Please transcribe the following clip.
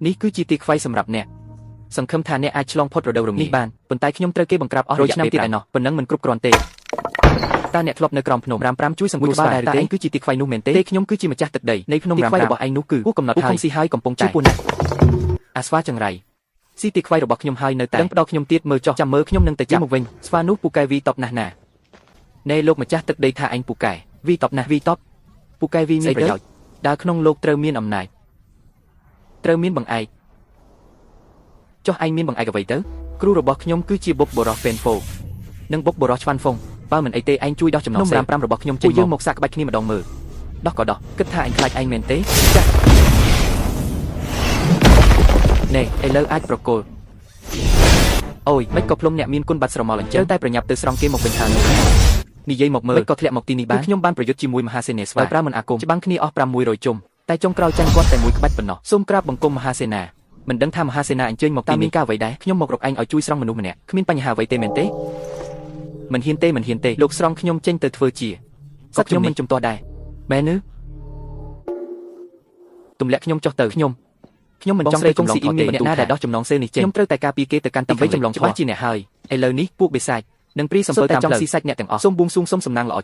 នេះគឺជាទីខ្វៃសម្រាប់អ្នកសង្ឃឹមថាអ្នកអាចឆ្លងផុតរដូវរងាបានប៉ុន្តែខ្ញុំត្រូវគេបង្ក្រាបអស់រយៈឆ្នាំទៀតឯណោះប៉ុណ្ណឹងមិនគ្រប់គ្រាន់ទេតើអ្នកធ្លាប់នៅក្រោមភ្នំរ៉ាំ5ជួយសង្គ្រោះស្វាដែរទេឯងគឺជាទីខ្វៃនោះមែនទេខ្ញុំគឺជាម្ចាស់ទឹកដីនៃភ្នំរ៉ាំ5របស់ឯងនោះគឺពួកកំណត់ហើយស៊ីហើយកំពុងតែពួកអ្នកអាស្វាចង្រៃស៊ីទីខ្វៃរបស់ខ្ញុំហើយនៅតែដឹងផ្ដោខ្ញុំទៀតមើលចោះចាំមើលខ្ញុំនឹងទៅចាប់មកវិញស្វានោះពូកែវីតបណាស់ណាណែលោកម្ចាស់ទឹកដីថាឯងពូកែវីតបណាស់វីតបពូកែវីមានប្រយោជន៍ដើរក្នុងលោកត្រូវមានអំណាចត្រូវមានបង្អែកចុះឯងមានបង្អែកអ្វីទៅគ្រូរបស់ខ្ញុំគឺជាបុកបរោះពេនហ្វូនិងបុកបរោះឆ្វាន់ហ្វុងបើមិនអីទេឯងជួយដោះចំណង5របស់ខ្ញុំចេញយើងមកសាកក្បាច់គ្នាម្ដងមើលដោះក៏ដោះគិតថាឯងខ្លាចឯងមែនទេចាស់ណែឥឡូវអាចប្រកល់អូយមិនក៏ភ្លុំអ្នកមានគុណបាត់ស្រមល់អញ្ចឹងតែប្រញាប់ទៅស្រង់គេមកវិញហើយនិយាយមកមើលក៏ធ្លាក់មកទីនេះបានខ្ញុំបានប្រយុទ្ធជាមួយមហាសេនាស្វាប្រើមិនអាគមច្បាំងគ្នាអស់600ជុំតែចុងក្រោយចាញ់គាត់តែមួយក្បាច់ប៉ុណ្ណោះសូមក្រាបបង្គំមហាសេនាមិនដឹងថាមហាសេនាអញ្ជើញមកតាមមានការអ្វីដែរខ្ញុំមករកឯងឲ្យជួយស្រង់មនុស្សម្នាក់គ្មានបញ្ហាអ្វីទេមែនទេមិនហ៊ានទេលោកស្រង់ខ្ញុំចេញទៅធ្វើជាសឹកខ្ញុំមិនជំទាស់ដែរមែនទេទម្លាក់ខ្ញុំចុះទៅខ្ញុំមិនចង់ស្រីកុំស៊ីអ៊ីមអ្នកណាដែលដោះចំណងសេនេះចេញខ្ញុំត្រូវតែការពារគេទៅកាន់ទីវិញចម្លងច្បាស់ជាអ្នកហើយឥឡូវនេះពួកបិសាចនិងព្រីសំពើតាមផ្លូវស៊ីសាច់អ្នកទាំងអស់សូមបួងសួងសូមសំណាងល្អ